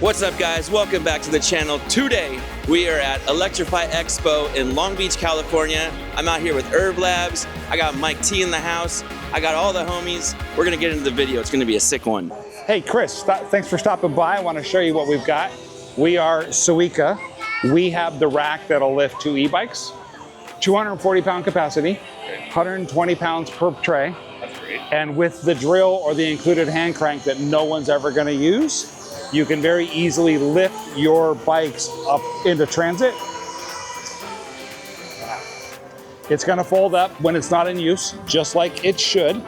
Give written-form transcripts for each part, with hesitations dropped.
What's up guys, welcome back to the channel. Today we are at Electrify Expo in Long Beach, California. I'm out here with Herb Labs. I got Mike T in the house. I got all the homies. We're gonna get into the video. It's gonna be a sick one. Hey Chris, thanks for stopping by. I wanna show you what we've got. We are Suweeka. We have the rack that'll lift 2 e-bikes, 240 pound capacity, 120 pounds per tray. That's great. And with the drill or the included hand crank that no one's ever gonna use, you can very easily lift your bikes up into transit. It's gonna fold up when it's not in use, just like it should.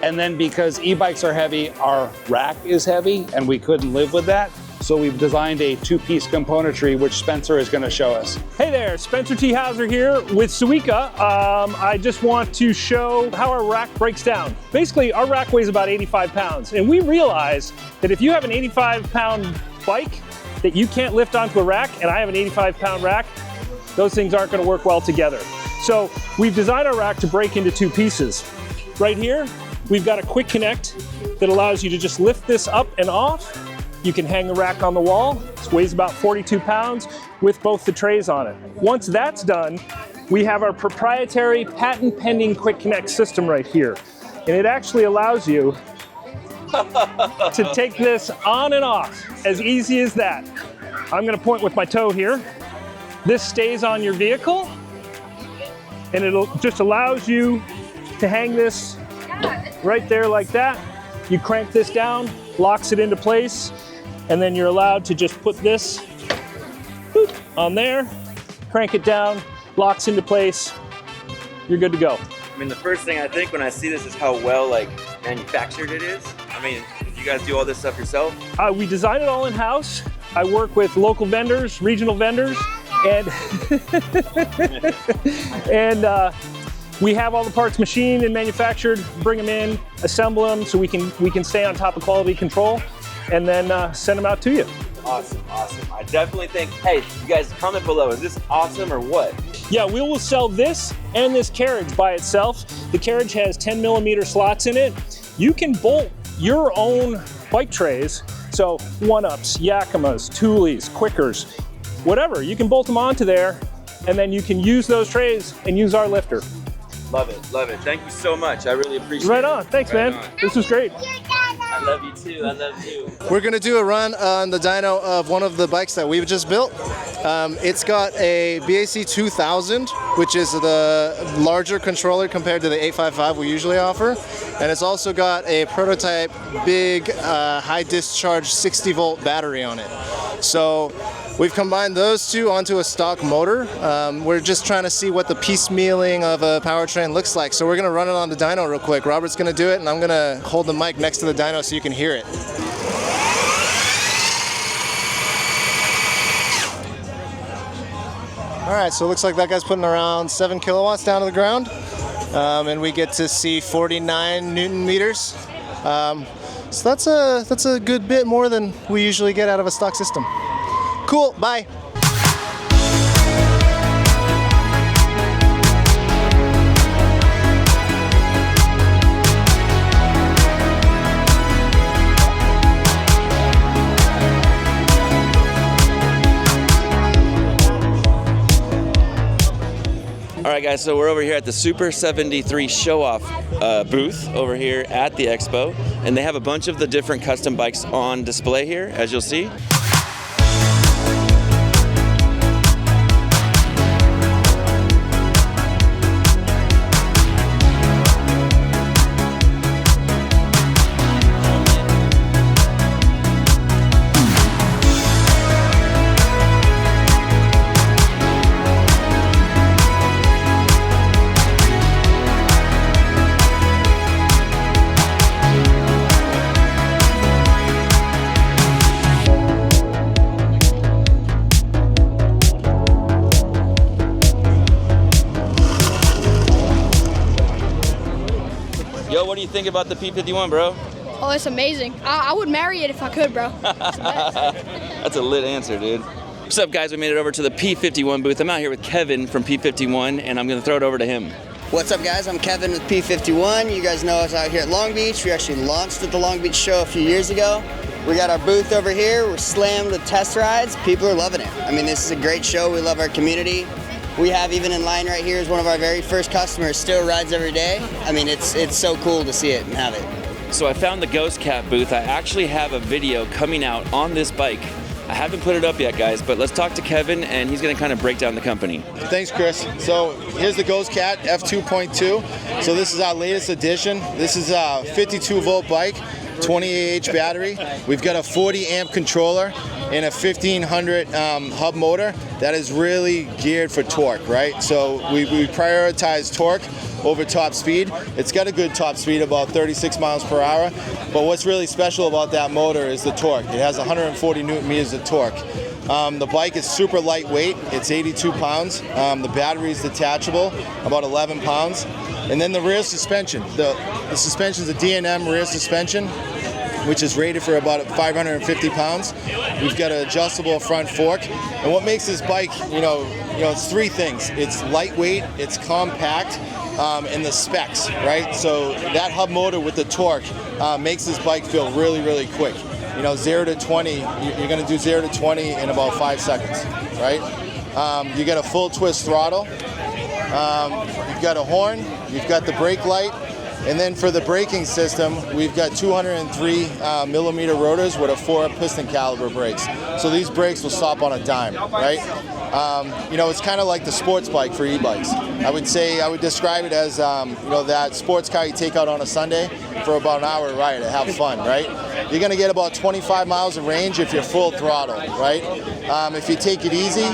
And then because e-bikes are heavy, our rack is heavy and we couldn't live with that. So we've designed a 2-piece componentry, which Spencer is gonna show us. Hey there, Spencer T. Hauser here with Suweeka. I just want to show how our rack breaks down. Basically, our rack weighs about 85 pounds, and we realize that if you have an 85-pound bike that you can't lift onto a rack, and I have an 85-pound rack, those things aren't gonna work well together. So we've designed our rack to break into 2 pieces. Right here, we've got a quick connect that allows you to just lift this up and off. You can hang the rack on the wall. It weighs about 42 pounds with both the trays on it. Once that's done, we have our proprietary patent-pending quick connect system right here. And it actually allows you to take this on and off, as easy as that. I'm gonna point with my toe here. This stays on your vehicle, and it just allows you to hang this right there like that. You crank this down, locks it into place, and then you're allowed to just put this on there, crank it down, locks into place, you're good to go. I mean, the first thing I think when I see this is how well manufactured it is. I mean, you guys do all this stuff yourself? We design it all in-house. I work with local vendors, regional vendors, and we have all the parts machined and manufactured, bring them in, assemble them so we can stay on top of quality control, and then send them out to you. Awesome, awesome. I definitely think, hey, you guys comment below, is this awesome or what? Yeah, we will sell this and this carriage by itself. The carriage has 10mm slots in it. You can bolt your own bike trays, so 1-ups, Yakimas, Thules, Quickers, whatever. You can bolt them onto there, and then you can use those trays and use our lifter. Love it, love it. Thank you so much. I really appreciate it. Right on. Thanks, man. This was great. I love you too. I love you. We're gonna do a run on the dyno of one of the bikes that we've just built. It's got a BAC 2000, which is the larger controller compared to the 855 we usually offer. And it's also got a prototype big high discharge 60-volt battery on it. So we've combined those two onto a stock motor. We're just trying to see what the piecemealing of a powertrain looks like. So we're gonna run it on the dyno real quick. Robert's gonna do it, and I'm gonna hold the mic next to the dyno so you can hear it. All right, so it looks like that guy's putting around 7 kilowatts down to the ground. And we get to see 49 Newton meters. So that's a good bit more than we usually get out of a stock system. Cool, bye. All right guys, so we're over here at the Super 73 show-off booth over here at the expo, and they have a bunch of the different custom bikes on display here, as you'll see. Yo, what do you think about the P51, bro? Oh, it's amazing. I would marry it if I could, bro. It's the best. That's a lit answer, dude. What's up, guys? We made it over to the P51 booth. I'm out here with Kevin from P51, and I'm gonna throw it over to him. What's up, guys? I'm Kevin with P51. You guys know us out here at Long Beach. We actually launched at the Long Beach show a few years ago. We got our booth over here. We're slammed with test rides. People are loving it. I mean, this is a great show. We love our community. We have, even in line right here, is one of our very first customers, still rides every day. I mean, it's so cool to see it and have it. So I found the Ghostcat booth. I actually have a video coming out on this bike. I haven't put it up yet, guys, but let's talk to Kevin, and he's going to kind of break down the company. Thanks, Chris. So here's the Ghostcat F2.2. So this is our latest edition. This is a 52-volt bike, 28H battery. We've got a 40-amp controller and a 1500 hub motor that is really geared for torque, right? So we prioritize torque over top speed. It's got a good top speed, about 36 miles per hour. But what's really special about that motor is the torque. It has 140 Newton meters of torque. The bike is super lightweight. It's 82 pounds. The battery is detachable, about 11 pounds. And then the rear suspension. The suspension is a D&M rear suspension, which is rated for about 550 pounds. We've got an adjustable front fork. And what makes this bike, it's three things. It's lightweight, it's compact, and the specs, right? So that hub motor with the torque makes this bike feel really, really quick. 0 to 20, you're gonna do 0 to 20 in about 5 seconds, right? You got a full twist throttle. You've got a horn, you've got the brake light, and then for the braking system, we've got 203 millimeter rotors with a 4 piston caliber brakes. So these brakes will stop on a dime, right? It's kind of like the sports bike for e-bikes. I would describe it as, that sports car you take out on a Sunday for about an hour ride to have fun, right? You're gonna get about 25 miles of range if you're full throttle, right? If you take it easy,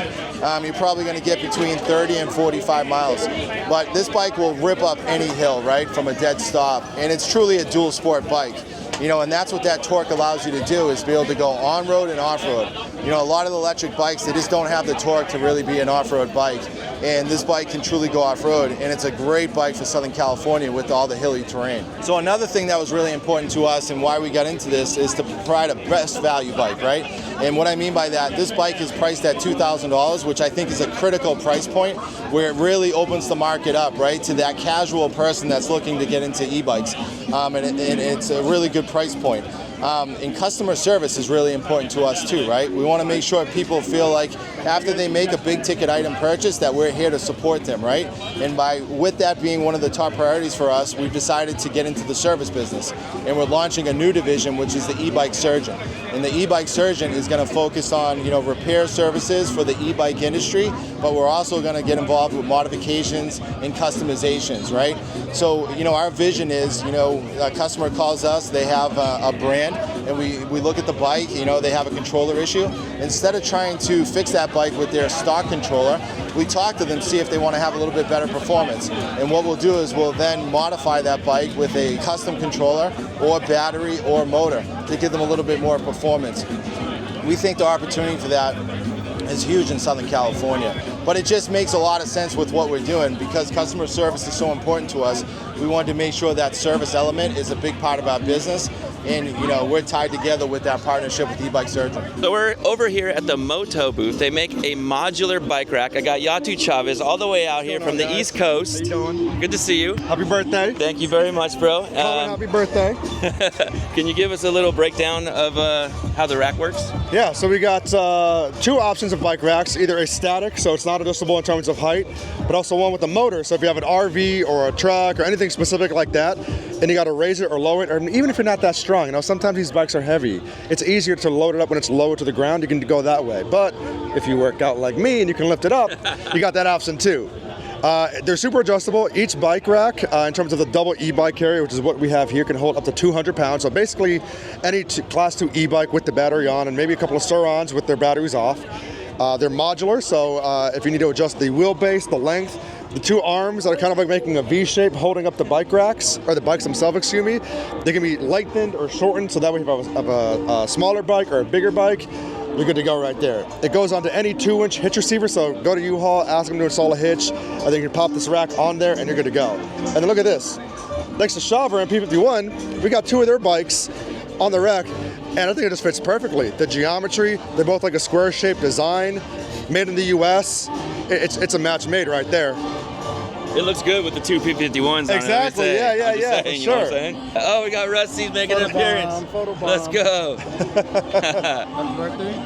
you're probably going to get between 30 and 45 miles. But this bike will rip up any hill, right, from a dead stop. And it's truly a dual sport bike. And that's what that torque allows you to do, is be able to go on-road and off-road. A lot of the electric bikes, they just don't have the torque to really be an off-road bike. And this bike can truly go off-road, and it's a great bike for Southern California with all the hilly terrain. So another thing that was really important to us and why we got into this is to provide a best value bike, right? And what I mean by that, this bike is priced at $2,000, which I think is a critical price point where it really opens the market up, right, to that casual person that's looking to get into e-bikes. And it's a really good price point. And customer service is really important to us too, right? We want to make sure people feel like after they make a big ticket item purchase that we're here to support them, right? And with that being one of the top priorities for us, we've decided to get into the service business. And we're launching a new division, which is the e-bike surgeon. And the e-bike surgeon is going to focus on, repair services for the e-bike industry, but we're also going to get involved with modifications and customizations, right? So, our vision is, a customer calls us, they have a brand, and we look at the bike, they have a controller issue. Instead of trying to fix that bike with their stock controller, we talk to them, see if they want to have a little bit better performance. And what we'll do is we'll then modify that bike with a custom controller or battery or motor to give them a little bit more performance. We think the opportunity for that is huge in Southern California. But it just makes a lot of sense with what we're doing because customer service is so important to us. We wanted to make sure that service element is a big part of our business. And, we're tied together with that partnership with E-Bike Surgeon. So we're over here at the Motow booth. They make a modular bike rack. I got Yatu Chavez all the way out here from the East Coast. How you doing? Good to see you. Happy birthday. Thank you very much, bro. Happy birthday. Can you give us a little breakdown of how the rack works? Yeah, so we got two options of bike racks, either a static, so it's not adjustable in terms of height, but also one with a motor. So if you have an RV or a truck or anything specific like that, and you got to raise it or lower it, or even if you're not that strong, sometimes these bikes are heavy. It's easier to load it up when it's lower to the ground. You can go that way. But if you work out like me and you can lift it up, you got that option too. They're super adjustable. Each bike rack, in terms of the double e-bike carrier, which is what we have here, can hold up to 200 pounds. So basically, any class 2 e-bike with the battery on and maybe a couple of Sur-Ons with their batteries off. They're modular, so if you need to adjust the wheelbase, the length, the two arms that are kind of like making a V shape holding up the bike racks, or the bikes themselves, excuse me, they can be lengthened or shortened, so that way if you have a smaller bike or a bigger bike, you're good to go right there. It goes onto any 2-inch hitch receiver, so go to U-Haul, ask them to install a hitch, and then you can pop this rack on there and you're good to go. And then look at this. Next to Shawver and P51, we got two of their bikes on the rack, and I think it just fits perfectly. The geometry, they're both like a square-shaped design, made in the US. It's a match made right there. It looks good with the two P51s on Exactly, it. yeah, I'm just saying, for you know what I'm sure. saying? Oh, we got Rusty's making an appearance. Let's go.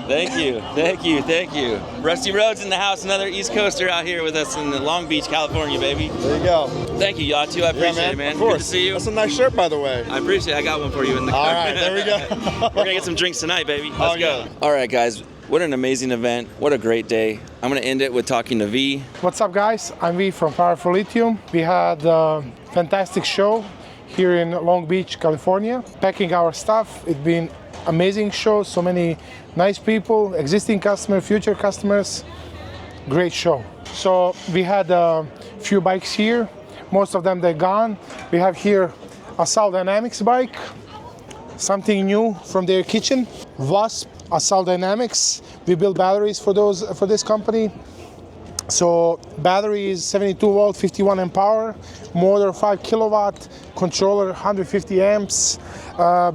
Thank you. Rusty Rhodes in the house, another East Coaster out here with us in Long Beach, California, baby. There you go. Thank you, y'all too. I appreciate it, man. Of course. Good to see you. That's a nice shirt, by the way. I appreciate it. I got one for you in the car. All right, there we go. We're gonna get some drinks tonight, baby. Let's go. yeah. All right, guys. What an amazing event. What a great day. I'm gonna end it with talking to V. What's up, guys? I'm V from Powerful Lithium. We had a fantastic show here in Long Beach, California. Packing our stuff. It's been amazing show. So many nice people, existing customers, future customers. Great show. So we had a few bikes here. Most of them they're gone. We have here a Assault Dynamics bike. Something new from their kitchen. Wasp Assault Dynamics. We build batteries for this company. So battery is 72 volt, 51 amp power, motor 5 kilowatt, controller 150 amps,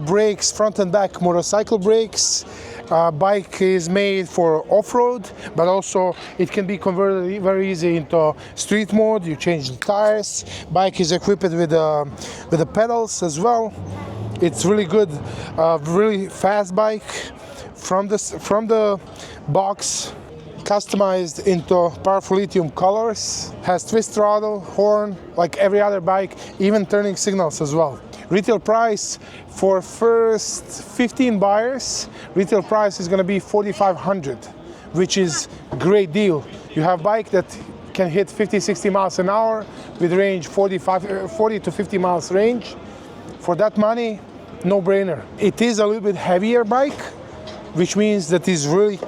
brakes front and back motorcycle brakes. Bike is made for off-road, but also it can be converted very easy into street mode. You change the tires. Bike is equipped with the pedals as well. It's really good, really fast bike. From the box, customized into Powerful Lithium colors, has twist throttle, horn, like every other bike, even turning signals as well. Retail price for first 15 buyers, retail price is gonna be $4,500, which is a great deal. You have bike that can hit 50, 60 miles an hour with range 40 to 50 miles range. For that money, no brainer. It is a little bit heavier bike, which means that is really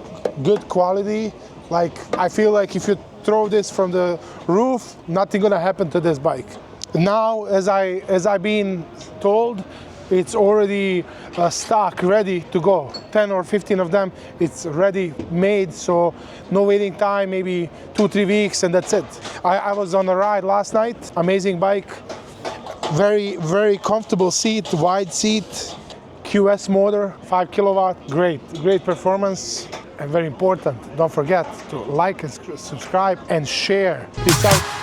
good quality. Like, I feel like if you throw this from the roof, nothing gonna happen to this bike. Now, as I've been told, it's already stock, ready to go. 10 or 15 of them, it's ready made, so no waiting time, maybe 2-3 weeks, and that's it. I was on a ride last night, amazing bike, very, very comfortable seat, wide seat, QS motor, 5 kilowatt, great performance, and very important, don't forget to like and subscribe and share. Peace out.